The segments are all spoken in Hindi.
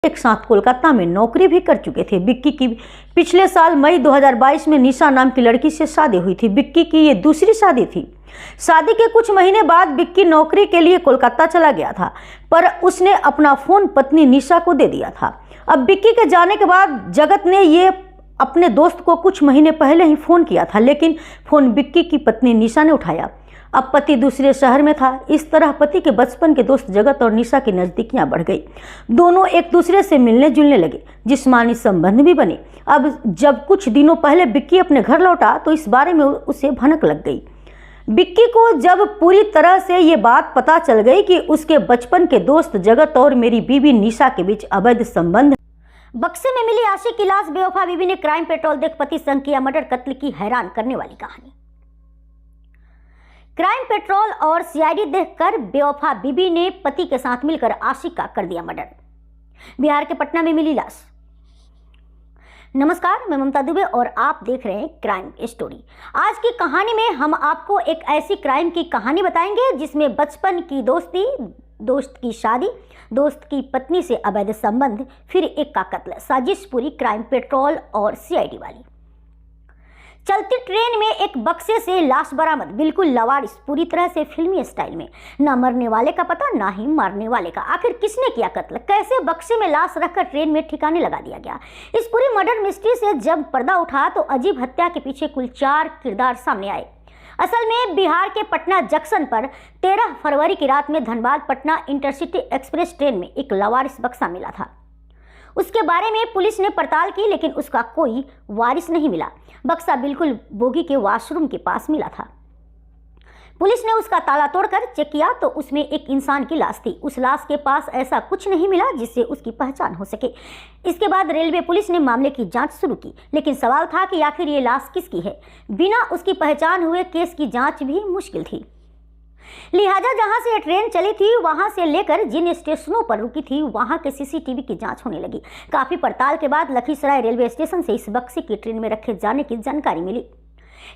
एक साथ कोलकाता में नौकरी भी कर चुके थे। बिक्की की पिछले साल मई 2022 में निशा नाम की लड़की से शादी हुई थी। बिक्की की ये दूसरी शादी थी। शादी के कुछ महीने बाद बिक्की नौकरी के लिए कोलकाता चला गया था, पर उसने अपना फोन पत्नी निशा को दे दिया था। अब बिक्की के जाने के बाद जगत ने ये अपने दोस्त को कुछ महीने पहले ही फोन किया था, लेकिन फोन बिक्की की पत्नी निशा ने उठाया। अब पति दूसरे शहर में था। इस तरह पति के बचपन के दोस्त जगत और निशा की नज़दीकियां बढ़ गई। दोनों एक दूसरे से मिलने जुलने लगे, जिस्मानी संबंध भी बने। अब जब कुछ दिनों पहले बिक्की अपने घर लौटा तो इस बारे में उसे भनक लग गई। बिक्की को जब पूरी तरह से ये बात पता चल गई कि उसके बचपन के दोस्त जगत और मेरी बीवी निशा के बीच अवैध संबंध। बक्से में मिली आशिक की लाश, बेवफा बीवी ने क्राइम पेट्रोल देख पति संग किया मर्डर, कत्ल की हैरान करने वाली कहानी। क्राइम पेट्रोल और सीआईडी देखकर बेवफा बीबी ने पति के साथ मिलकर आशिक का कर दिया मर्डर। बिहार के पटना में मिली लाश। नमस्कार, मैं ममता दुबे और आप देख रहे हैं क्राइम स्टोरी। आज की कहानी में हम आपको एक ऐसी क्राइम की कहानी बताएंगे जिसमें बचपन की दोस्ती, दोस्त की शादी, दोस्त की पत्नी से अवैध संबंध, फिर एक का कत्ल, साजिश पूरी क्राइम पेट्रोल और सीआईडी वाली। चलती ट्रेन में एक बक्से से लाश बरामद, बिल्कुल लवारिस, पूरी तरह से फिल्मी स्टाइल में। ना मरने वाले का पता, ना ही मारने वाले का। आखिर किसने किया कत्ल? कैसे बक्से में लाश रखकर ट्रेन में ठिकाने लगा दिया गया? इस पूरी मर्डर मिस्ट्री से जब पर्दा उठा तो अजीब हत्या के पीछे कुल 4 किरदार सामने आए। असल में बिहार के पटना जंक्शन पर 13 फरवरी की रात में Dhanbad Patna intercity express train में एक लवारिस बक्सा मिला था। उसके बारे में पुलिस ने पड़ताल की, लेकिन उसका कोई वारिस नहीं मिला। बक्सा बिल्कुल बोगी के वॉशरूम के पास मिला था। पुलिस ने उसका ताला तोड़कर चेक किया तो उसमें एक इंसान की लाश थी। उस लाश के पास ऐसा कुछ नहीं मिला जिससे उसकी पहचान हो सके। इसके बाद रेलवे पुलिस ने मामले की जांच शुरू की, लेकिन सवाल था कि आखिर ये लाश किसकी है। बिना उसकी पहचान हुए केस की जांच भी मुश्किल थी। लिहाजा जहां से ट्रेन चली थी, वहां से लेकर जिन स्टेशनों पर रुकी थी, वहां के सीसीटीवी की जांच होने लगी। काफी पड़ताल के बाद लखीसराय रेलवे स्टेशन से इस बक्से की ट्रेन में रखे जाने की जानकारी मिली।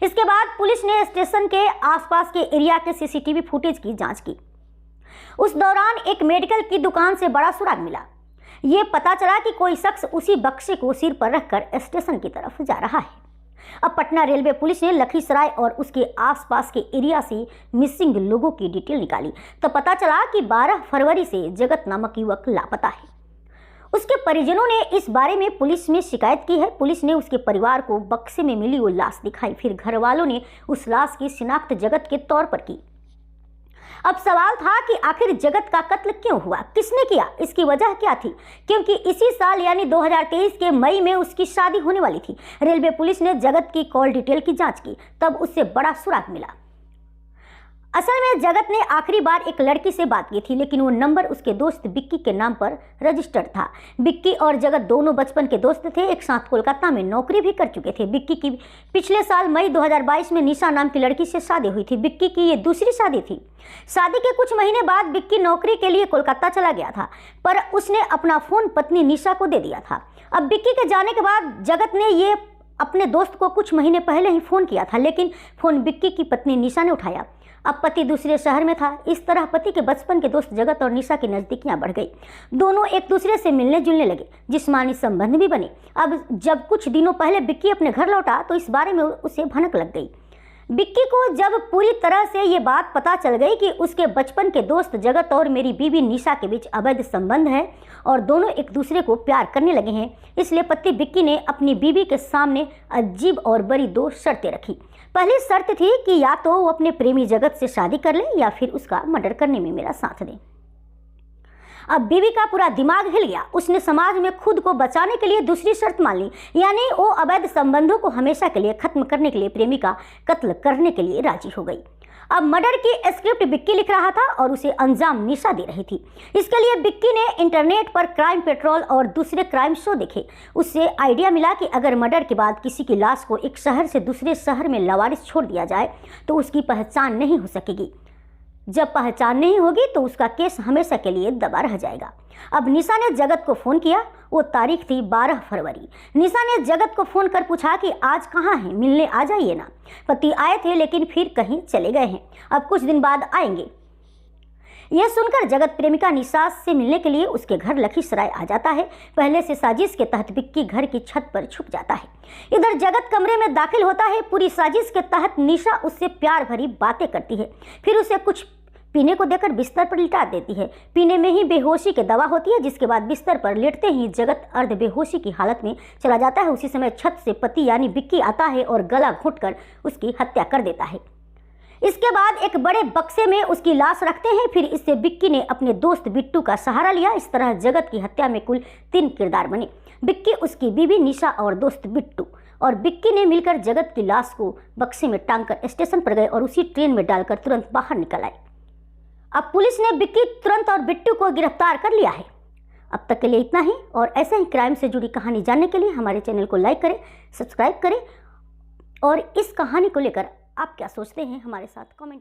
इसके बाद पुलिस ने स्टेशन के आसपास के एरिया के सीसीटीवी फुटेज की जांच की। उस दौरान एक मेडिकल की दुकान से बड़ा सुराग मिला। ये पता चला कि कोई शख्स उसी बक्से को सिर पर रखकर स्टेशन की तरफ जा रहा है। अब पटना रेलवे पुलिस ने लखीसराय और उसके आसपास के एरिया से मिसिंग लोगों की डिटेल निकाली तो पता चला कि 12 फरवरी से जगत नामक युवक लापता है। उसके परिजनों ने इस बारे में पुलिस में शिकायत की है। पुलिस ने उसके परिवार को बक्से में मिली वो लाश दिखाई। फिर घर वालों ने उस लाश की शिनाख्त जगत के तौर पर की। अब सवाल था कि आखिर जगत का कत्ल क्यों हुआ, किसने किया, इसकी वजह क्या थी? क्योंकि इसी साल यानी 2023 के मई में उसकी शादी होने वाली थी। रेलवे पुलिस ने जगत की कॉल डिटेल की जांच की, तब उससे बड़ा सुराग मिला। असल में जगत ने आखिरी बार एक लड़की से बात की थी, लेकिन वो नंबर उसके दोस्त बिक्की के नाम पर रजिस्टर्ड था। बिक्की और जगत दोनों बचपन के दोस्त थे। एक साथ कोलकाता में नौकरी भी कर चुके थे। बिक्की की पिछले साल मई 2022 में निशा नाम की लड़की से शादी हुई थी। बिक्की की ये दूसरी शादी थी। शादी के कुछ महीने बाद बिक्की नौकरी के लिए कोलकाता चला गया था, पर उसने अपना फोन पत्नी निशा को दे दिया था। अब बिक्की के जाने के बाद जगत ने ये अपने दोस्त को कुछ महीने पहले ही फोन किया था, लेकिन फोन बिक्की की पत्नी निशा ने उठाया। अब पति दूसरे शहर में था। इस तरह पति के बचपन के दोस्त जगत और निशा की नज़दीकियां बढ़ गई। दोनों एक दूसरे से मिलने जुलने लगे, जिस्मानी संबंध भी बने। अब जब कुछ दिनों पहले बिक्की अपने घर लौटा तो इस बारे में उसे भनक लग गई। बिक्की को जब पूरी तरह से ये बात पता चल गई कि उसके बचपन के दोस्त जगत और मेरी बीवी निशा के बीच अवैध संबंध है और दोनों एक दूसरे को प्यार करने लगे हैं, इसलिए पति बिक्की ने अपनी बीवी के सामने अजीब और बड़ी 2 शर्तें रखी। पहली शर्त थी कि या तो वो अपने प्रेमी जगत से शादी कर ले या फिर उसका मर्डर करने में मेरा साथ दे। अब बीवी का पूरा दिमाग हिल गया। उसने समाज में खुद को बचाने के लिए दूसरी शर्त मान ली, यानी वो अवैध संबंधों को हमेशा के लिए खत्म करने के लिए प्रेमी का कत्ल करने के लिए राजी हो गई। अब मर्डर की स्क्रिप्ट बिक्की लिख रहा था और उसे अंजाम निशा दे रही थी। इसके लिए बिक्की ने इंटरनेट पर क्राइम पेट्रोल और दूसरे क्राइम शो देखे। उससे आइडिया मिला कि अगर मर्डर के बाद किसी की लाश को एक शहर से दूसरे शहर में लवारिस छोड़ दिया जाए तो उसकी पहचान नहीं हो सकेगी। जब पहचान नहीं होगी तो उसका केस हमेशा के लिए दबा रह जाएगा। अब निशा ने जगत को फ़ोन किया। वो तारीख थी 12 फरवरी। निशा ने जगत को फ़ोन कर पूछा कि आज कहाँ हैं, मिलने आ जाइए ना। पति आए थे लेकिन फिर कहीं चले गए हैं, अब कुछ दिन बाद आएंगे। यह सुनकर जगत प्रेमिका निशा से मिलने के लिए उसके घर लखीसराय आ जाता है। पहले से साजिश के तहत विक्की घर की छत पर छुप जाता है। इधर जगत कमरे में दाखिल होता है। पूरी साजिश के तहत निशा उससे प्यार भरी बातें करती है, फिर उसे कुछ पीने को देकर बिस्तर पर लिटा देती है। पीने में ही बेहोशी की दवा होती है, जिसके बाद बिस्तर पर लेटते ही जगत अर्ध बेहोशी की हालत में चला जाता है। उसी समय छत से पति यानी विक्की आता है और गला घोंटकर उसकी हत्या कर देता है। इसके बाद एक बड़े बक्से में उसकी लाश रखते हैं। फिर इससे विक्की ने अपने दोस्त बिट्टू का सहारा लिया। इस तरह जगत की हत्या में कुल 3 किरदार बने, विक्की, उसकी बीवी निशा और दोस्त बिट्टू। और विक्की ने मिलकर जगत की लाश को बक्से में टांगकर स्टेशन पर गए और उसी ट्रेन में डालकर तुरंत बाहर निकल आए। अब पुलिस ने विक्की तुरंत और बिट्टू को गिरफ्तार कर लिया है। अब तक के लिए इतना ही, और ऐसे ही क्राइम से जुड़ी कहानी जानने के लिए हमारे चैनल को लाइक करें, सब्सक्राइब करें, और इस कहानी को लेकर आप क्या सोचते हैं हमारे साथ कमेंट में